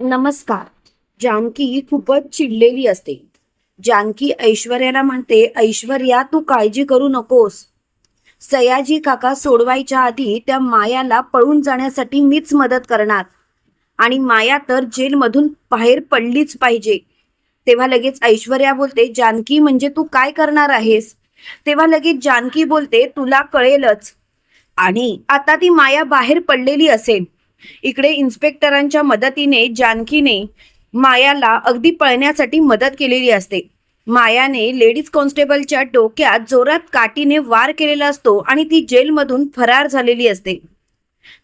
नमस्कार. जानकी खूपच चिडलेली असते. जानकी ऐश्वर्याला म्हणते, ऐश्वर्या तू काळजी करू नकोस. सयाजी काका सोडवायच्या आधी त्या मायाला पळून जाण्यासाठी मीच मदत करणार आणि माया तर जेलमधून बाहेर पडलीच पाहिजे. तेव्हा लगेच ऐश्वर्या बोलते, जानकी म्हणजे तू काय करणार आहेस? तेव्हा लगेच जानकी बोलते, तुला कळेलच. आणि आता ती माया बाहेर पडलेली असेल. इकडे इन्स्पेक्टरांच्या मदतीने जानकीने मायाला अगदी पळण्यासाठी मदत केलेली असते. मायाने लेडीज कॉन्स्टेबलच्या डोक्यात जोरात काठीने वार केलेला असतो आणि ती जेलमधून फरार झालेली असते.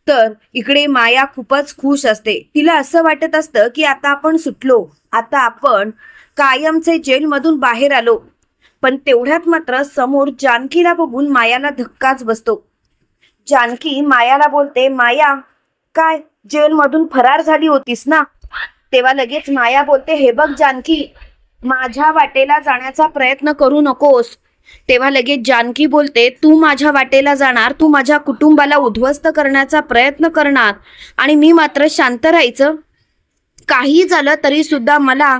तर इकडे माया खूपच खुश असते. तिला असं वाटत असतं की आता आपण सुटलो, आता आपण कायमचे जेलमधून बाहेर आलो. पण तेवढ्यात मात्र समोर जानकीला बघून मायाला धक्काच बसतो. जानकी मायाला बोलते, माया काय जेलमधून फरार झाली होतीस ना? तेव्हा लगेच माया बोलते, हे बघ जानकी, माझ्या वाटेला जाण्याचा प्रयत्न करू नकोस. तेव्हा लगेच जानकी बोलते, तू माझ्या वाटेला जाणार, तू माझ्या कुटुंबाला उद्ध्वस्त करण्याचा प्रयत्न करणार आणि मी मात्र शांत राहायचं? काही झालं तरी सुद्धा मला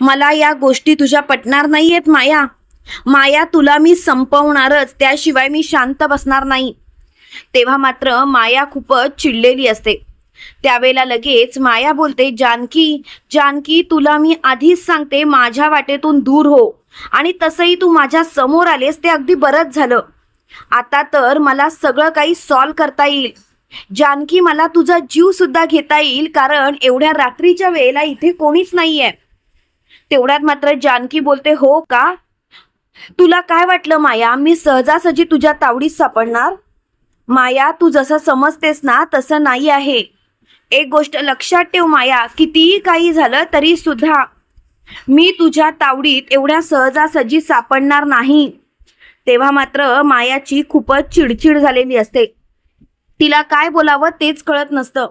मला या गोष्टी तुझ्या पटणार नाहीयेत माया. माया तुला मी संपवणारच, त्याशिवाय मी शांत बसणार नाही. तेव्हा मात्र माया खूपच चिडलेली असते. त्यावेळेला लगेच माया बोलते, जानकी जानकी तुला मी आधीच सांगते, माझ्या वाटेतून दूर हो. आणि तसंही तू माझ्या समोर आलेस ते अगदी बरंच झालं. आता तर मला सगळं काही सॉल्व करता येईल. जानकी मला तुझा जीव सुद्धा घेता येईल, कारण एवढ्या रात्रीच्या वेळेला इथे कोणीच नाहीये. तेवढ्यात मात्र जानकी बोलते, हो का? तुला काय वाटलं माया, मी सहजासहजी तुझ्या तावडीत सापडणार? माया तू जसं समजतेस ना तसं नाही आहे. एक गोष्ट लक्षात ठेव माया, कितीही काही झालं तरी सुद्धा मी तुझ्या तावडीत एवढ्या सहजासहजी सापडणार नाही. तेव्हा मात्र मायाची खूपच चिडचिड झालेली असते. तिला काय बोलावं तेच कळत नसतं.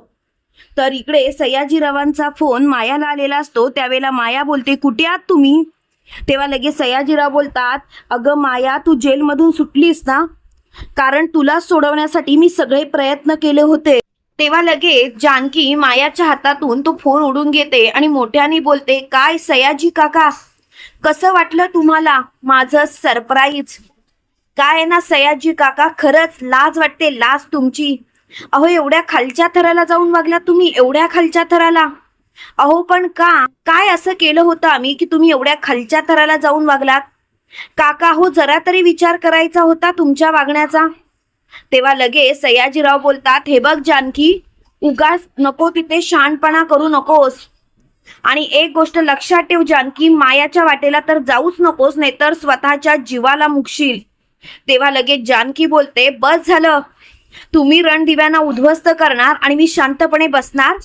तर इकडे सयाजीरावांचा फोन मायाला आलेला असतो. त्यावेळेला माया बोलते, कुठे आहात तुम्ही? तेव्हा लगेच सयाजीराव बोलतात, अगं माया तू जेलमधून सुटलीस ना, कारण तुला सोडवण्यासाठी मी सगळे प्रयत्न केले होते. तेव्हा लगेच जानकी मायाच्या हातातून तो फोन उडून घेते आणि मोठ्याने बोलते, काय सयाजी काका, कसं वाटलं तुम्हाला माझं सरप्राईज? काय आहे ना सयाजी काका, खरंच लाज वाटते, लाज तुमची. अहो एवढ्या खालच्या थराला जाऊन वागला तुम्ही, एवढ्या खालच्या थराला. अहो पण का, काय असं केलं होतं आम्ही की तुम्ही एवढ्या खालच्या थराला जाऊन वागलात? काका हो, जरा तरी विचार करायचा होता तुमच्या वागण्याचा. तेव्हा लगेच सयाजीराव बोलतात, हे बघ जानकी, उगाच नको तिथे शहाणपणा करू नकोस. आणि एक गोष्ट लक्षात ठेव जानकी, मायाच्या वाटेला तर जाऊच नकोस, नाहीतर स्वतःच्या जीवाला मुकशील. तेव्हा लगेच जानकी बोलते, बस झालं, तुम्ही रणदिव्यांना उद्ध्वस्त करणार आणि मी शांतपणे बसणार?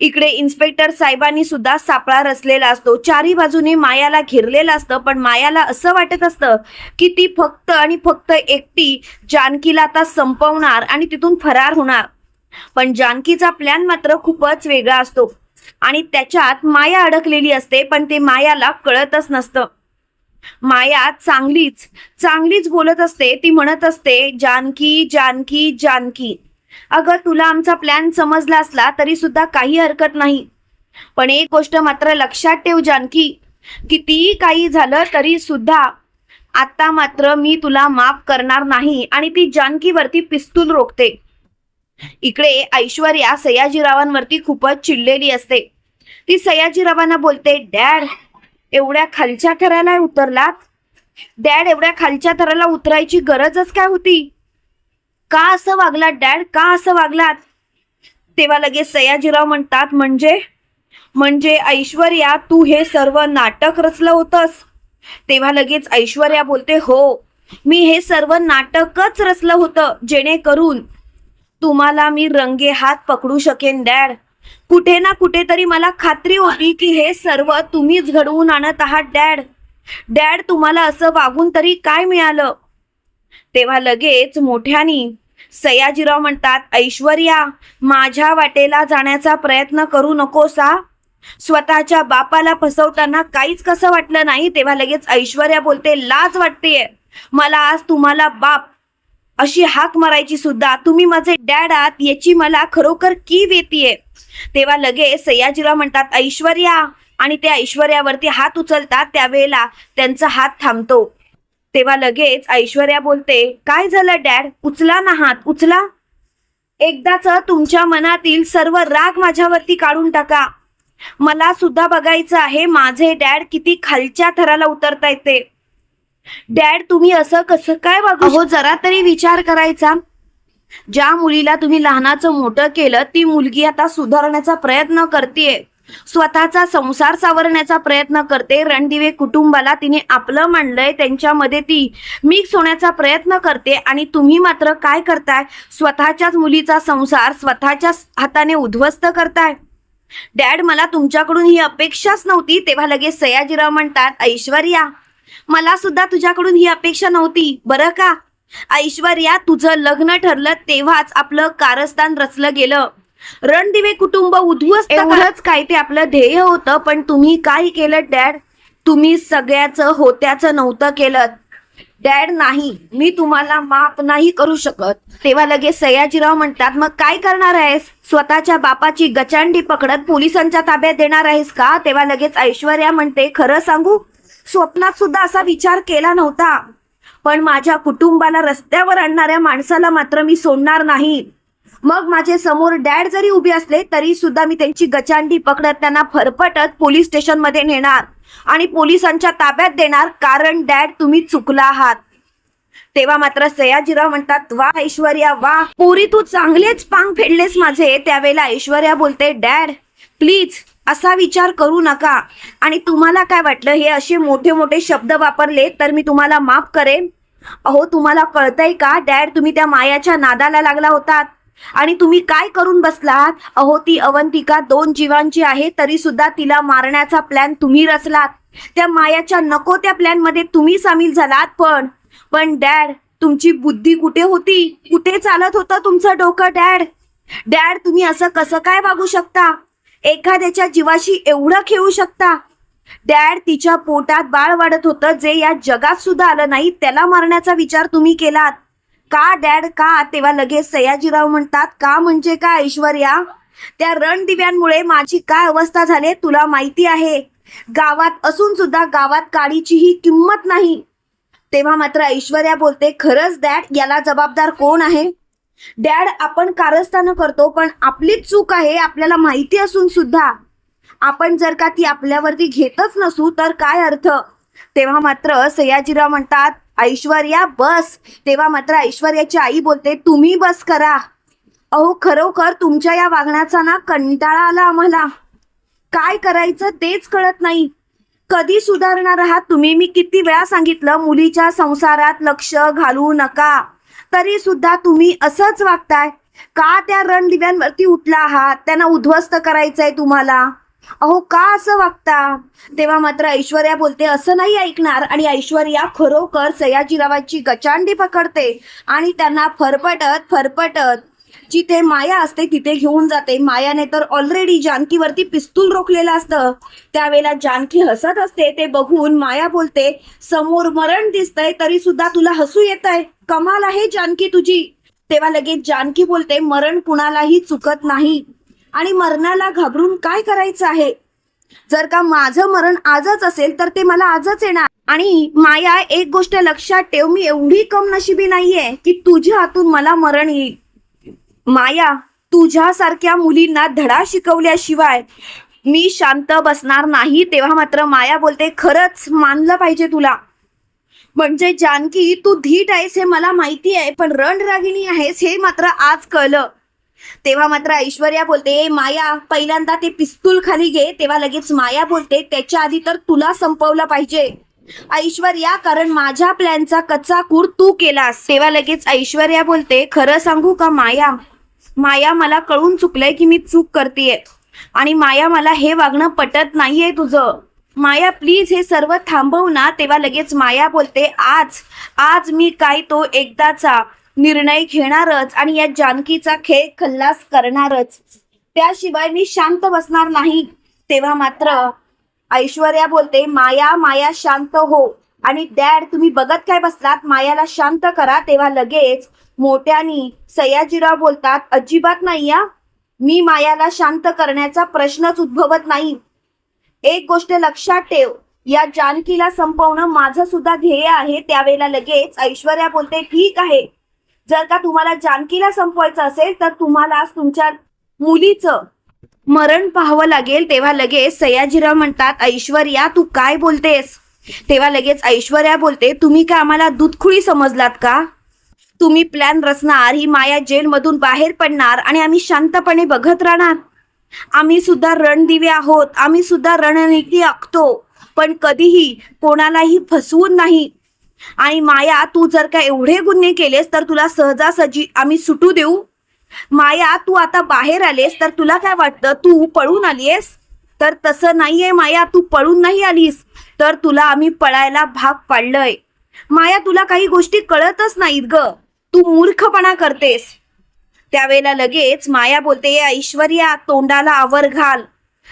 इकडे इन्स्पेक्टर साहेबांनी सुद्धा सापळा रचलेला असतो. चारी बाजूने मायाला घेरलेलं असतं. पण मायाला असं वाटत असतं की ती फक्त आणि फक्त एकटी जानकीला आता संपवणार आणि तिथून फरार होणार. पण जानकीचा प्लॅन मात्र खूपच वेगळा असतो आणि त्याच्यात माया अडकलेली असते. पण ते मायाला कळतच नसतं. माया चांगलीच चांगलीच बोलत असते. ती म्हणत असते, जानकी जानकी जानकी, अगं तुला आमचा प्लॅन समजला असला तरी सुद्धा काही हरकत नाही. पण एक गोष्ट मात्र लक्षात ठेव जानकी, कितीही काही झालं तरी सुद्धा आता मात्र मी तुला माफ करणार नाही. आणि ती जानकीवरती पिस्तूल रोखते. इकडे ऐश्वर्या सयाजीरावांवरती खूपच चिडलेली असते. ती सयाजीरावांना बोलते, डॅड एवढ्या खालच्या थराला उतरलात? डॅड एवढ्या खालच्या थराला उतरायची गरजच काय होती? का असं वागलात डॅड, का असं वागलात? तेव्हा लगेच सयाजीराव म्हणतात, म्हणजे म्हणजे ऐश्वर्या तू हे सर्व नाटक रचलं होतंस? तेव्हा लगेच ऐश्वर्या बोलते, हो, मी हे सर्व नाटकच रचलं होतं, जेणेकरून तुम्हाला मी रंगे हात पकडू शकेन डॅड. कुठे ना कुठेतरी मला खात्री होती की हे सर्व तुम्हीच घडवून आणत आहात डॅड. डॅड तुम्हाला असं वागून तरी काय मिळालं? तेव्हा लगेच मोठ्यानी सयाजीराव म्हणतात, ऐश्वर्या माझ्या वाटेला जाण्याचा प्रयत्न करू नकोसा. स्वतःच्या बापाला फसवताना काहीच कसं वाटलं नाही? तेव्हा लगेच ऐश्वर्या बोलते, लाज वाटतेय मला आज तुम्हाला बाप अशी हाक मारायची सुद्धा. तुम्ही माझे डॅड आहात याची मला खरोखर कीव येतेय. तेव्हा लगेच सयाजीराव म्हणतात ऐश्वर्या, आणि ते ऐश्वर्यावरती हात उचलतात. त्यावेळेला त्यांचा हात थांबतो. तेव्हा लगेच ऐश्वर्या बोलते काय झालं डॅड, उचला ना हात, उचला. एकदाच तुमच्या मनातील सर्व राग माझ्यावरती काढून टाका. मला सुद्धा बघायचं आहे माझे डॅड किती खालच्या थराला उतरतायत ते. डॅड तुम्ही असं कसं काय वागू? अहो जरा तरी विचार करायचा. ज्या मुलीला तुम्ही लहानाचं मोठं केलं ती मुलगी आता सुधारण्याचा प्रयत्न करतेय, स्वतःचा संसार सावरण्याचा प्रयत्न करते. रणदिवे कुटुंबाला तिने आपलं मानलंय, त्यांच्यामध्ये ती मिक्स होण्याचा प्रयत्न करते, आणि तुम्ही मात्र काय करताय, स्वतःच्याच मुलीचा संसार स्वतःच्याच हाताने उद्ध्वस्त करताय. डॅड मला तुमच्याकडून ही अपेक्षाच नव्हती. तेव्हा लगेच सयाजीराव म्हणतात ऐश्वर्या, मला सुद्धा तुझ्याकडून ही अपेक्षा नव्हती बरं का. ऐश्वर्या तुझं लग्न ठरलं तेव्हाच आपलं कारस्थान रचलं गेलं, रणदिवे कुटुंब उद्ध्वस्त एवढंच काय ते आपलं ध्येय होतं. पण तुम्ही काय केलं डॅड, तुम्ही सगळ्याचं होत्याचं नव्हतं केलं. डॅड नाही, मी तुम्हाला माफ नाही करू शकत. तेव्हा लगेच सयाजीराव म्हणतात मग काय करणार आहेस, स्वतःच्या बापाची गचांडी पकडत पोलिसांच्या ताब्यात देणार आहेस का. तेव्हा लगेच ऐश्वर्या म्हणते खरं सांगू, स्वप्नात सुद्धा असा विचार केला नव्हता, पण माझ्या कुटुंबाला रस्त्यावर आणणाऱ्या माणसाला मात्र मी सोडणार नाही. मग माझे समोर डॅड जरी उभे असले तरी सुद्धा मी त्यांची गचांडी पकडत त्यांना फरफटत पोलीस स्टेशन मध्ये नेणार आणि पोलिसांच्या ताब्यात देणार, कारण डॅड तुम्ही चुकला आहात. तेव्हा मात्र सयाजीराव म्हणतात वा ऐश्वर्या वा, पोरी तू चांगलेच पांग फेडलेस माझे. त्यावेळेला ऐश्वर्या बोलते डॅड प्लीज असा विचार करू नका, आणि तुम्हाला काय वाटलं हे असे मोठे मोठे शब्द वापरले तर मी तुम्हाला माफ करेन. अहो तुम्हाला कळतंय का डॅड, तुम्ही त्या मायाच्या नादाला लागला होतात आणि तुम्ही काय करून बसलात. अहो ती अवंतिका 2 जीवांची आहे तरी सुद्धा तिला मारण्याचा प्लॅन तुम्ही रचलात. त्या मायाच्या नको त्या प्लॅन मध्ये तुम्ही सामील झालात. पण डॅड तुमची बुद्धी कुठे होती, कुठे चालत होतं तुमचं डोकं डॅड. डॅड तुम्ही असं कसं काय वागू शकता, एखाद्याच्या जीवाशी एवढं खेळू शकता. डॅड तिच्या पोटात बाळ वाढत होतं जे या जगात सुद्धा आलं नाही, त्याला मारण्याचा विचार तुम्ही केलात का डॅड का. तेव्हा लगेच सयाजीराव म्हणतात का म्हणजे का ऐश्वर्या, त्या रणदिव्यांमुळे माझी काय अवस्था झाली तुला माहिती आहे. गावात असून सुद्धा गावात काडीचीही किंमत नाही. तेव्हा मात्र ऐश्वर्या बोलते खरंच डॅड याला जबाबदार कोण आहे. डॅड आपण कारस्थानं करतो पण आपलीच चूक आहे आपल्याला माहिती असून सुद्धा. आपण जर का ती आपल्यावरती घेतच नसू तर काय अर्थ. तेव्हा मात्र सयाजीराव म्हणतात ऐश्वर्या बस. तेव्हा मात्र ऐश्वर्याची आई बोलते तुम्ही बस करा. अहो खरोखर तुमच्या या वागण्याचा ना कंटाळा आला आम्हाला, काय करायचं तेच कळत नाही. कधी सुधारणार आहात तुम्ही. मी किती वेळा सांगितलं मुलीच्या संसारात लक्ष घालू नका, तरी सुद्धा तुम्ही असंच वागताय का. त्या रणदिव्यांवरती उठला आहात, त्यांना उद्ध्वस्त करायचंय तुम्हाला. अहो का असं वागता. तेव्हा मात्र ऐश्वर्या बोलते असं नाही ऐकणार, आणि ऐश्वर्या खरोखर सयाजीरावाची गचांडी पकडते आणि त्यांना फरफटत जिथे माया असते तिथे घेऊन जाते. मायाने तर ऑलरेडी जानकीवरती पिस्तूल रोखलेलं असतं. त्यावेळेला जानकी हसत असते, ते बघून माया बोलते समोर मरण दिसतंय तरी सुद्धा तुला हसू येतंय, कमाल आहे जानकी तुझी. तेव्हा लगेच जानकी बोलते मरण कुणालाही चुकत नाही, आणि मरणाला घाबरून काय करायचं आहे. जर का माझं मरण आजच असेल तर ते मला आजच येणार. आणि माया एक गोष्ट लक्षात ठेव, मी एवढी कमनशिबी नाहीये की तुझ्या हातून मला मरण येईल. माया तुझ्यासारख्या मुलींना धडा शिकवल्याशिवाय मी शांत बसणार नाही. तेव्हा मात्र माया बोलते खरंच मानलं पाहिजे तुला, म्हणजे जानकी तू धीट आहेस हे मला माहिती आहे, पण रणरागिणी आहेस हे मात्र आज कळलं. तेव्हा मात्र ऐश्वर्या बोलते माया पहिल्यांदा ते पिस्तूल खाली घे. तेव्हा लगेच माया बोलते त्याच्या आधी तर तुला संपवलं पाहिजे ऐश्वर्या, कारण माझ्या प्लॅनचा कच्चा कूर तू केलास. तेव्हा लगेच ऐश्वर्या बोलते खरं सांगू का माया, मला कळून चुकलंय की मी चूक करतेय, आणि माया मला हे वागणं पटत नाहीये तुझं. माया प्लीज हे सर्व थांबव ना. तेव्हा लगेच माया बोलते आज मी काय तो एकदाचा निर्णय घेणारच आणि या जानकीचा खेळ खल्लास करणारच, त्याशिवाय मी शांत बसणार नाही. तेव्हा मात्र ऐश्वर्या बोलते माया शांत हो, आणि डॅड तुम्ही बघत काय बसलात, मायाला शांत करा. तेव्हा लगेच मोठ्यानी सयाजीराव बोलतात अजिबात नाही या, मी मायाला शांत करण्याचा प्रश्नच उद्भवत नाही. एक गोष्ट लक्षात ठेव, या जानकीला संपवणं माझं सुद्धा ध्येय आहे. त्यावेळेला लगेच ऐश्वर्या बोलते, ठीक आहे, जर का तुम्हाला जानकीला संपवायचं असेल तर तुम्हाला तुमच्या मुलीचं मरण पाहावं लागेल. तेव्हा लगेच सयाजीराव म्हणतात, ऐश्वर्या तू काय बोलतेस? तेव्हा लगेच ऐश्वर्या बोलते, तुम्ही काय आम्हाला दूधखुळी समजलात का? तुम्ही प्लॅन रचणार, ही माया जेलमधून बाहेर पडणार आणि आम्ही शांतपणे बघत राहणार. आम्ही सुद्धा रणदिवे आहोत, आम्ही सुद्धा रणनीती आखतो, पण कधीही कोणालाही फसवून नाही. आणि माया तू जर का एवढे गुन्हे केलेस तर तुला सहजासहजी आम्ही सुटू देऊ? माया तू आता बाहेर आलेस तर तुला काय वाटतं, तू पळून आलीयस? तर तसं नाहीये माया, तू पळून नाही आलीस, तर तुला आम्ही पळायला भाग पाडलंय. माया तुला काही गोष्टी कळतच नाहीत ग, तू मूर्खपणा करतेस. त्यावेळेला लगेच माया बोलते, ऐश्वर्या तोंडाला आवर घाल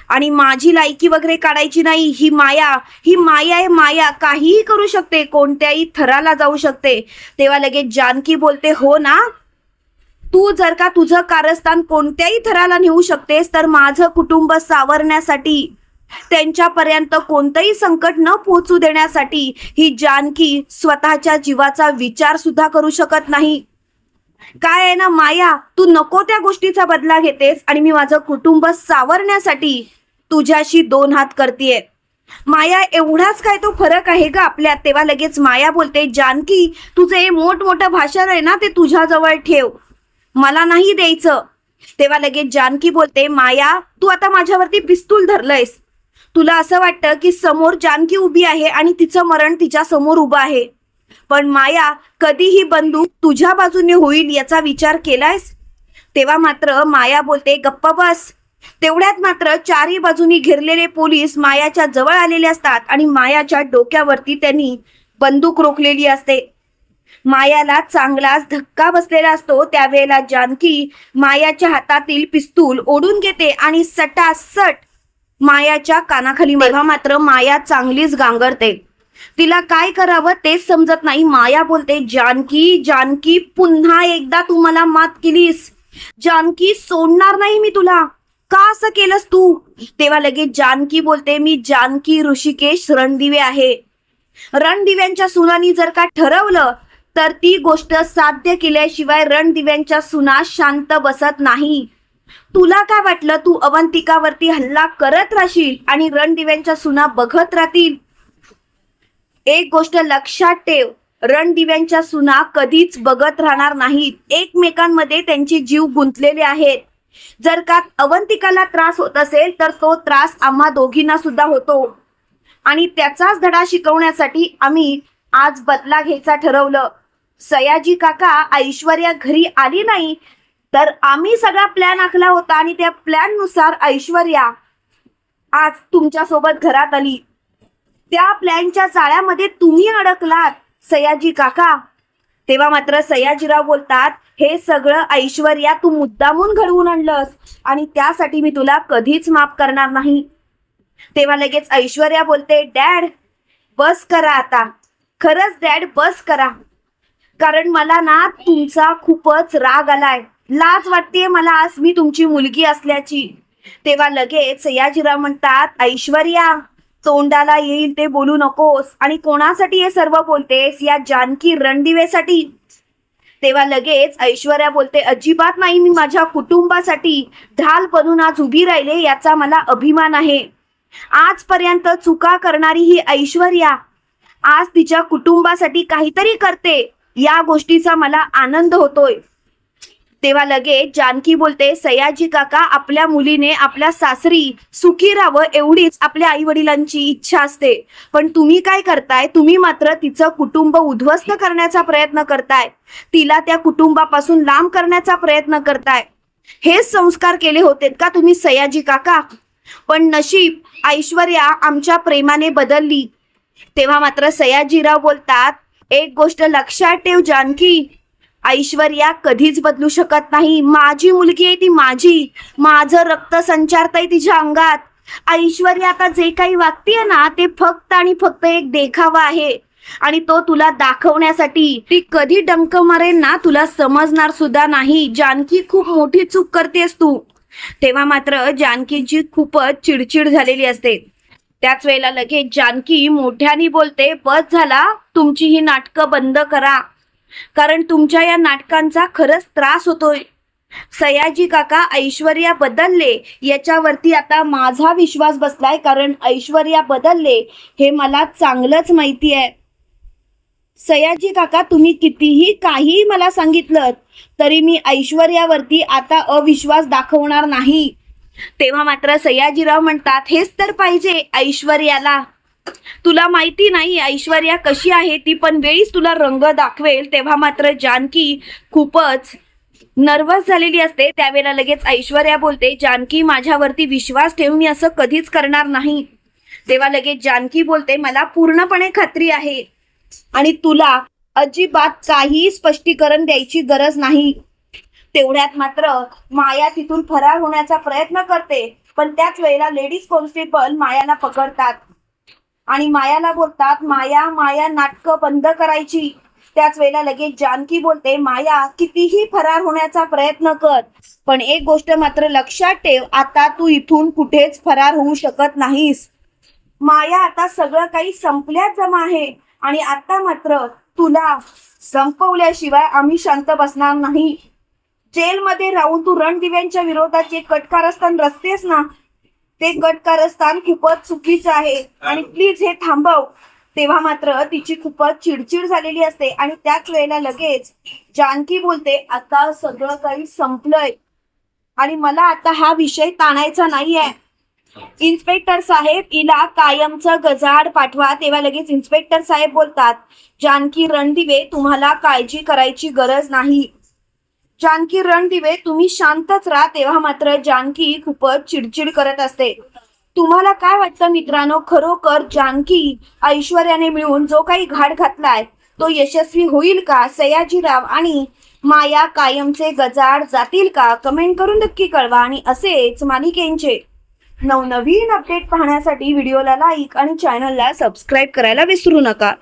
आणि माझी लायकी वगैरे काढायची नाही. ही माया आहे. माया काहीही करू शकते, कोणत्याही थराला जाऊ शकते. तेव्हा लगेच जानकी बोलते, हो ना, तू जर का तुझं कारस्थान कोणत्याही थराला नेऊ शकतेस तर माझं कुटुंब सावरण्यासाठी, त्यांच्यापर्यंत कोणतंही संकट न पोहोचू देण्यासाठी ही जानकी स्वतःच्या जीवाचा विचार सुद्धा करू शकत नाही. काय आहे ना माया, तू नको त्या गोष्टीचा बदला घेतेस आणि मी माझं कुटुंब सावरण्यासाठी तुझ्याशी दोन हात करतेय. माया एवढाच काय तो फरक आहे का आपल्यात? तेव्हा लगेच माया बोलते, जानकी तुझं हे मोठमोठं भाषण आहे ना ते तुझ्याजवळ ठेव, मला नाही द्यायचं. तेव्हा लगेच जानकी बोलते, माया तू आता माझ्यावरती पिस्तूल धरलंयस. तुला असं वाटतं की समोर जानकी उभी आहे आणि तिचं मरण तिच्या समोर उभं आहे, पण माया कधीही बंदूक तुझ्या बाजूने होईल याचा विचार केलायस? तेव्हा मात्र माया बोलते, गप्प बस. तेवढ्यात मात्र चारही बाजूनी घेरलेले पोलीस मायाच्या जवळ आलेले असतात आणि मायाच्या डोक्यावरती त्यांनी बंदूक रोखलेली असते. मायाला चांगलाच धक्का बसलेला असतो. त्यावेळेला जानकी मायाच्या हातातील पिस्तूल ओढून घेते आणि सटासट मायाच्या कानाखाली. तेव्हा मात्र माया चांगलीच गांगरते, तिला काय करावं तेच समजत नाही. माया बोलते, जानकी पुन्हा एकदा तू मला मात केलीस. जानकी सोडणार नाही मी तुला, का असं केलंस तू? तेव्हा लगेच जानकी बोलते, मी जानकी ऋषिकेश रणदिवे आहे. रणदिव्यांच्या सुनांनी जर का ठरवलं तर ती गोष्ट साध्य केल्याशिवाय रणदिव्यांच्या सुना शांत बसत नाही. तुला काय वाटलं तू अवंतिकावरती हल्ला करत राहशील आणि रणदिव्यांच्या सुना बघत राहतील? एक गोष्ट लक्षात ठेव, रणदिव्यांच्या सुना कधीच बघत राहणार नाहीत. एकमेकांमध्ये त्यांचे जीव गुंतलेले आहेत. जर का अवंतिकाला त्रास होत असेल तर तो त्रास आम्हा दोघींना सुद्धा होतो आणि त्याचाच धडा शिकवण्यासाठी आम्ही आज बदला घ्यायचा ठरवलं. सयाजी काका ऐश्वर्या घरी आली नाही तर आम्ही सगळा प्लॅन आखला होता आणि त्या प्लॅन नुसार ऐश्वर्या आज तुमच्या सोबत घरात आली. त्या प्लॅनच्या जाळ्यामध्ये तुम्ही अडकलात सयाजी काका. तेव्हा मात्र सयाजीराव बोलतात, हे सगळं ऐश्वर्या तू मुद्दामून घडवून आणलंस आणि त्यासाठी मी तुला कधीच माफ करणार नाही. तेव्हा लगेच ऐश्वर्या बोलते, डॅड बस करा आता, खरंच डॅड बस करा, कारण मला ना तुमचा खूपच राग आलाय, लाज वाटतेय मला आज मी तुमची मुलगी असल्याची. तेव्हा लगेच सयाजीराव म्हणतात, ऐश्वर्या तोंडाला येईल ते बोलू नकोस आणि कोणासाठी हे सर्व बोलतेस? या जानकी रणदिवेसाठी. तेव्हा लगेच ऐश्वर्या बोलते, अजिबात नाही, मी माझ्या कुटुंबासाठी ढाल बनून आज उभी राहिले याचा मला अभिमान आहे. आजपर्यंत चुका करणारी ही ऐश्वर्या आज तिच्या कुटुंबासाठी काहीतरी करते, या गोष्टीचा मला आनंद होतोय. तेव्हा लगेच जानकी बोलते, सयाजी काका आपल्या मुलीने आपल्या सासरी सुखी राहावं एवढीच आपल्या आई वडिलांची इच्छा असते, पण तुम्ही काय करताय? तुम्ही मात्र तिचं कुटुंब उद्ध्वस्त करण्याचा प्रयत्न करताय, तिला त्या कुटुंबापासून लांब करण्याचा प्रयत्न करताय. हे संस्कार केले होते का तुम्ही सयाजी काका? पण नशीब ऐश्वर्या आमच्या प्रेमाने बदलली. तेव्हा मात्र सयाजीराव बोलतात, एक गोष्ट लक्षात ठेव जानकी, ऐश्वर्या कधीच बदलू शकत नाही. माझी मुलगी आहे ती, माझं रक्त संचारतंय तिच्या अंगात. ऐश्वर्या आता जे काही वागतीये ना ते फक्त आणि फक्त एक देखावा आहे आणि तो तुला दाखवण्यासाठी. ती कधी डंक मारेल ना तुला समजणार सुद्धा नाही. जानकी खूप मोठी चूक करतेस तू. तेव्हा मात्र जानकीची खूपच चिडचिड झालेली असते. त्याच वेळेला लगेच जानकी मोठ्याने बोलते, बस झाला, तुमची ही नाटकं बंद करा, कारण तुमच्या या नाटकांचा खरंच त्रास होतोय. सयाजी काका ऐश्वर्या बदलले याच्यावरती आता माझा विश्वास बसलाय, कारण ऐश्वर्या बदलले हे मला चांगलंच माहिती आहे. सयाजी काका, तुम्ही कितीही काही मला सांगितलं तरी मी ऐश्वर्यावरती आता अविश्वास दाखवणार नाही. तेव्हा मात्र सयाजीराव म्हणतात, हेच तर पाहिजे ऐश्वर्याला. तुला माहिती नाही ऐश्वर्या कशी आहे ती, पण वेळीच तुला रंग दाखवेल. तेव्हा मात्र जानकी खूपच नर्वस झालेली असते. त्यावेळेला लगेच ऐश्वर्या बोलते, जानकी माझ्यावरती विश्वास ठेवून मी असं कधीच करणार नाही. तेव्हा लगेच जानकी बोलते, मला पूर्णपणे खात्री आहे आणि तुला अजिबात काही स्पष्टीकरण द्यायची गरज नाही. तेवढ्यात मात्र माया तिथून फरार होण्याचा प्रयत्न करते, पण त्याच वेळेला लेडीज कॉन्स्टेबल मायाला पकडतात आणि मायाला बोलतात, माया माया नाटकं बंद करायची. त्याच वेळेला लगेच जानकी बोलते, माया कितीही फरार होण्याचा प्रयत्न कर, पण एक गोष्ट मात्र लक्षात ठेव, आता तू इथून कुठेच फरार होऊ शकत नाहीस. माया, आता सगळं काही संपल्यात जमा आहे आणि आता मात्र तुला संपवल्याशिवाय आम्ही शांत बसणार नाही. जेलमध्ये राहून तू रणदिव्यांच्या विरोधात जे कटकारस्थान रचतेस ना, ते कटकारस्थान खूपच चुकीचं आहे आणि प्लीज हे थांबव. तेव्हा मात्र तिची खूपच चिडचिड झालेली असते आणि त्याच वेळेला लगेच जानकी बोलते, आता सगळं काही संपलंय आणि मला आता हा विषय ताणायचा नाहीये. इन्स्पेक्टर साहेब, हिला कायमचं गजाआड पाठवा. तेव्हा लगेच इन्स्पेक्टर साहेब बोलतात, जानकी रणदिवे, तुम्हाला काळजी करायची गरज नाही. जानकी रणदिवे, तुम्ही शांतच राहा. तेव्हा मात्र जानकी खूपच चिडचिड करत असते. तुम्हाला काय वाटतं मित्रांनो, खरोखर जानकी ऐश्वर्याने मिळून जो काही घाट घातलाय तो यशस्वी होईल का? सयाजीराव आणि माया कायमचे गजाआड जातील का? कमेंट करून नक्की कळवा आणि असेच मालिकेंचे नवनवीन अपडेट पाहण्यासाठी व्हिडिओला लाईक आणि चॅनलला सबस्क्राईब करायला विसरू नका.